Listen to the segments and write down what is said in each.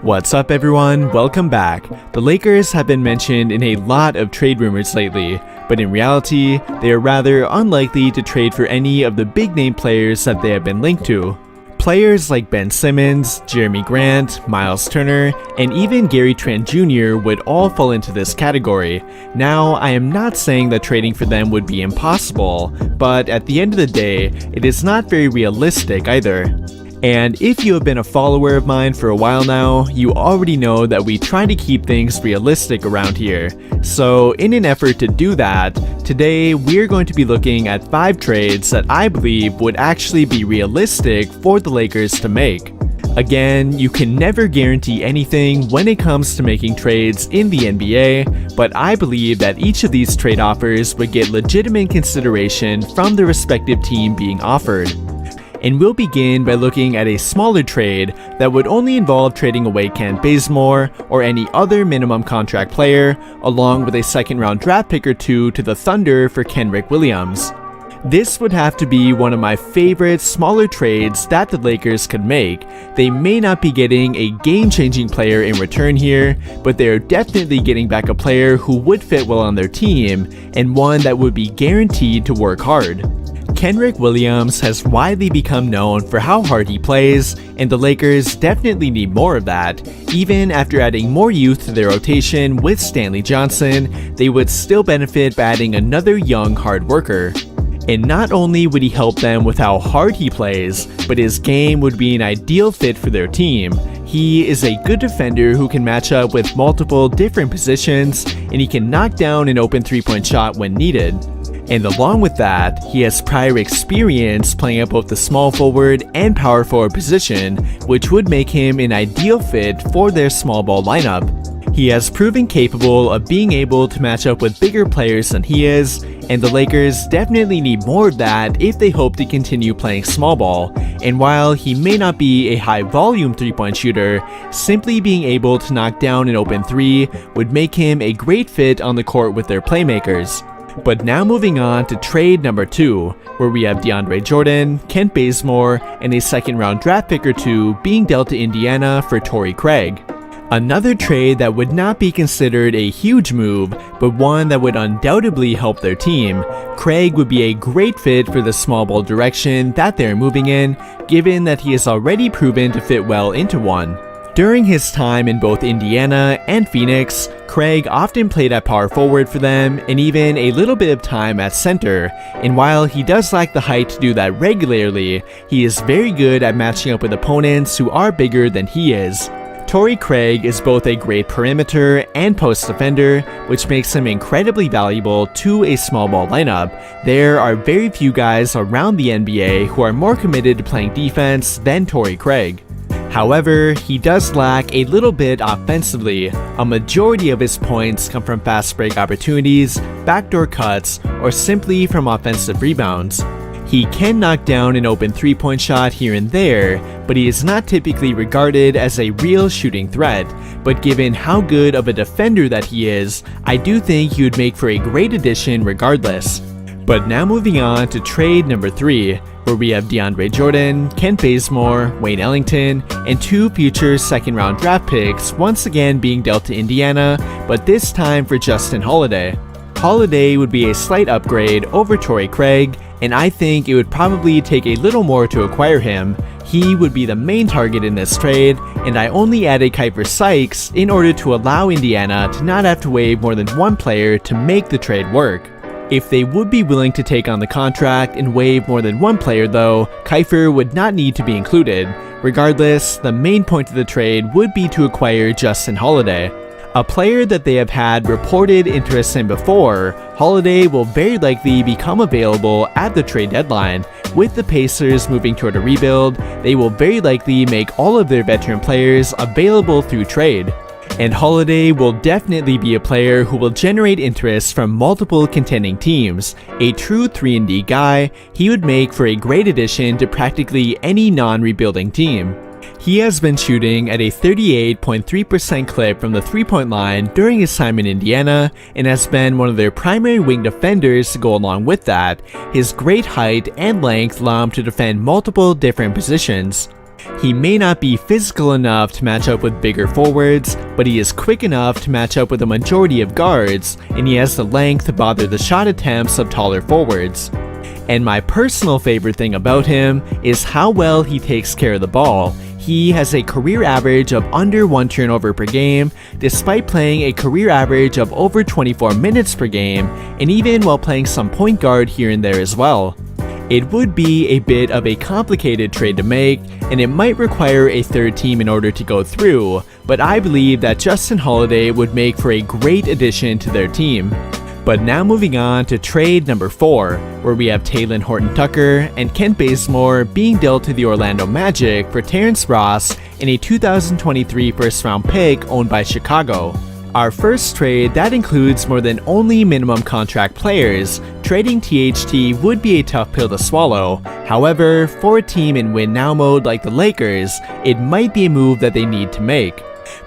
What's up everyone, welcome back. The Lakers have been mentioned in a lot of trade rumors lately, but in reality, they are rather unlikely to trade for any of the big name players that they have been linked to. Players like Ben Simmons, Jeremy Grant, Miles Turner, and even Gary Trent Jr. would all fall into this category. Now, I am not saying that trading for them would be impossible, but at the end of the day, it is not very realistic either. And if you have been a follower of mine for a while now, you already know that we try to keep things realistic around here. So in an effort to do that, today we're going to be looking at 5 trades that I believe would actually be realistic for the Lakers to make. Again, you can never guarantee anything when it comes to making trades in the NBA, but I believe that each of these trade offers would get legitimate consideration from the respective team being offered. And we'll begin by looking at a smaller trade that would only involve trading away Kent Bazemore or any other minimum contract player, along with a second round draft pick or 2 to the Thunder for Kenrich Williams. This would have to be one of my favorite smaller trades that the Lakers could make. They may not be getting a game-changing player in return here, but they are definitely getting back a player who would fit well on their team, and one that would be guaranteed to work hard. Kenrich Williams has widely become known for how hard he plays, and the Lakers definitely need more of that. Even after adding more youth to their rotation with Stanley Johnson, they would still benefit by adding another young hard worker. And not only would he help them with how hard he plays, but his game would be an ideal fit for their team. He is a good defender who can match up with multiple different positions, and he can knock down an open three-point shot when needed. And along with that, he has prior experience playing at both the small forward and power forward position, which would make him an ideal fit for their small ball lineup. He has proven capable of being able to match up with bigger players than he is, and the Lakers definitely need more of that if they hope to continue playing small ball. And while he may not be a high volume three-point shooter, simply being able to knock down an open three would make him a great fit on the court with their playmakers. But now moving on to trade number 2, where we have DeAndre Jordan, Kent Bazemore, and a second round draft pick or 2 being dealt to Indiana for Torrey Craig. Another trade that would not be considered a huge move, but one that would undoubtedly help their team. Craig would be a great fit for the small ball direction that they're moving in, given that he has already proven to fit well into one. During his time in both Indiana and Phoenix, Craig often played at power forward for them and even a little bit of time at center, and while he does lack the height to do that regularly, he is very good at matching up with opponents who are bigger than he is. Torrey Craig is both a great perimeter and post defender, which makes him incredibly valuable to a small ball lineup. There are very few guys around the NBA who are more committed to playing defense than Torrey Craig. However, he does lack a little bit offensively. A majority of his points come from fast break opportunities, backdoor cuts, or simply from offensive rebounds. He can knock down an open three-point shot here and there, but he is not typically regarded as a real shooting threat. But given how good of a defender that he is, I do think he would make for a great addition regardless. But now moving on to trade number 3, where we have DeAndre Jordan, Kent Bazemore, Wayne Ellington, and 2 future second round draft picks once again being dealt to Indiana, but this time for Justin Holiday. Holiday would be a slight upgrade over Torrey Craig, and I think it would probably take a little more to acquire him. He would be the main target in this trade, and I only added Kiefer Sykes in order to allow Indiana to not have to waive more than one player to make the trade work. If they would be willing to take on the contract and waive more than one player though, Kiefer would not need to be included. Regardless, the main point of the trade would be to acquire Justin Holiday. A player that they have had reported interest in before, Holiday will very likely become available at the trade deadline. With the Pacers moving toward a rebuild, they will very likely make all of their veteran players available through trade. And Holiday will definitely be a player who will generate interest from multiple contending teams. A true 3-and-D guy, he would make for a great addition to practically any non-rebuilding team. He has been shooting at a 38.3% clip from the three-point line during his time in Indiana and has been one of their primary wing defenders to go along with that. His great height and length allow him to defend multiple different positions. He may not be physical enough to match up with bigger forwards, but he is quick enough to match up with a majority of guards, and he has the length to bother the shot attempts of taller forwards. And my personal favorite thing about him is how well he takes care of the ball. He has a career average of under 1 turnover per game, despite playing a career average of over 24 minutes per game, and even while playing some point guard here and there as well. It would be a bit of a complicated trade to make, and it might require a third team in order to go through, but I believe that Justin Holiday would make for a great addition to their team. But now moving on to trade number 4, where we have Talen Horton-Tucker and Kent Bazemore being dealt to the Orlando Magic for Terrence Ross in a 2023 first round pick owned by Chicago. Our first trade that includes more than only minimum contract players. Trading THT would be a tough pill to swallow. However, for a team in win now mode like the Lakers, it might be a move that they need to make.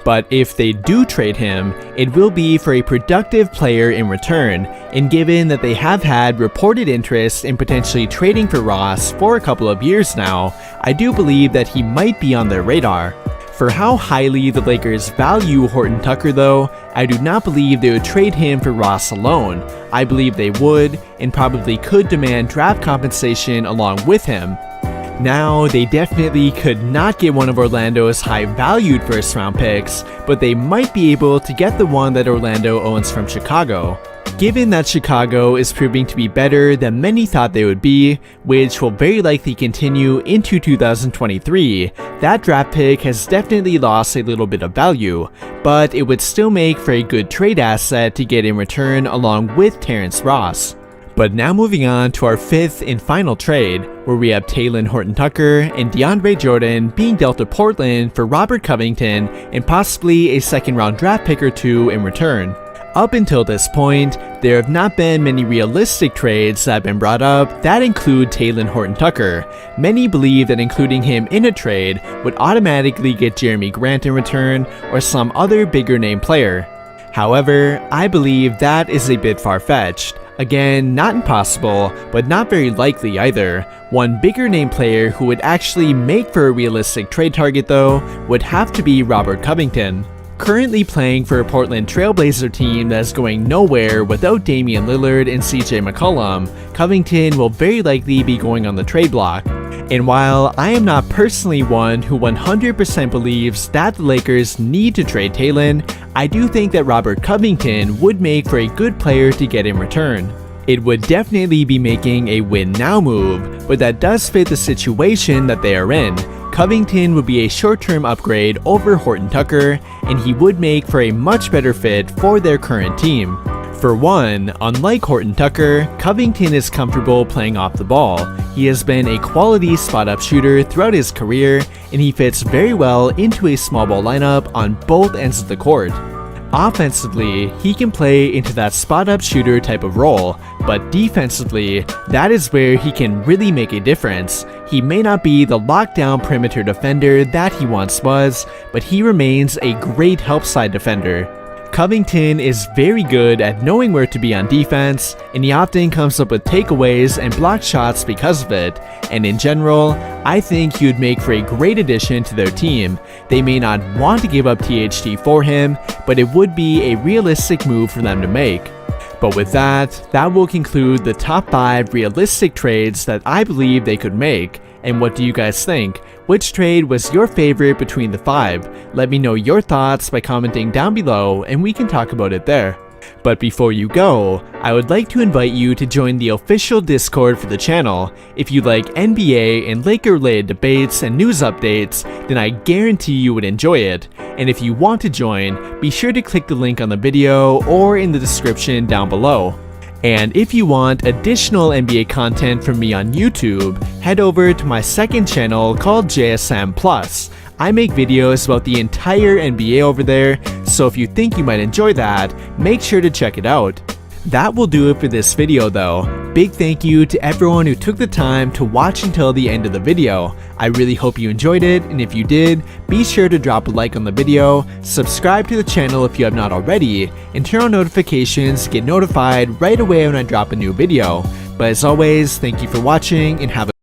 But if they do trade him, it will be for a productive player in return, and given that they have had reported interest in potentially trading for Ross for a couple of years now, I do believe that he might be on their radar. For how highly the Lakers value Horton-Tucker though, I do not believe they would trade him for Ross alone. I believe they would, and probably could demand draft compensation along with him. Now, they definitely could not get one of Orlando's high-valued first-round picks, but they might be able to get the one that Orlando owns from Chicago. Given that Chicago is proving to be better than many thought they would be, which will very likely continue into 2023, that draft pick has definitely lost a little bit of value, but it would still make for a good trade asset to get in return along with Terrence Ross. But now moving on to our 5th and final trade, where we have Talen Horton-Tucker and DeAndre Jordan being dealt to Portland for Robert Covington and possibly a second-round draft pick or 2 in return. Up until this point, there have not been many realistic trades that have been brought up that include Talen Horton-Tucker. Many believe that including him in a trade would automatically get Jeremy Grant in return or some other bigger name player. However, I believe that is a bit far-fetched. Again, not impossible, but not very likely either. One bigger name player who would actually make for a realistic trade target though would have to be Robert Covington. Currently playing for a Portland Trailblazer team that is going nowhere without Damian Lillard and CJ McCollum, Covington will very likely be going on the trade block. And while I am not personally one who 100% believes that the Lakers need to trade Talen, I do think that Robert Covington would make for a good player to get in return. It would definitely be making a win now move, but that does fit the situation that they are in. Covington would be a short-term upgrade over Horton-Tucker, and he would make for a much better fit for their current team. For one, unlike Horton-Tucker, Covington is comfortable playing off the ball. He has been a quality spot-up shooter throughout his career, and he fits very well into a small ball lineup on both ends of the court. Offensively, he can play into that spot-up shooter type of role, but defensively, that is where he can really make a difference. He may not be the lockdown perimeter defender that he once was, but he remains a great help side defender. Covington is very good at knowing where to be on defense, and he often comes up with takeaways and block shots because of it, and in general, I think he would make for a great addition to their team. They may not want to give up THT for him, but it would be a realistic move for them to make. But with that will conclude the top 5 realistic trades that I believe they could make. And what do you guys think? Which trade was your favorite between the 5? Let me know your thoughts by commenting down below and we can talk about it there. But before you go, I would like to invite you to join the official Discord for the channel. If you like NBA and Laker-related debates and news updates, then I guarantee you would enjoy it. And if you want to join, be sure to click the link on the video or in the description down below. And if you want additional NBA content from me on YouTube, head over to my second channel called JSM Plus. I make videos about the entire NBA over there, so if you think you might enjoy that, make sure to check it out. That will do it for this video though. Big thank you to everyone who took the time to watch until the end of the video. I really hope you enjoyed it, and if you did, be sure to drop a like on the video, subscribe to the channel if you have not already, and turn on notifications to get notified right away when I drop a new video. But as always, thank you for watching and have a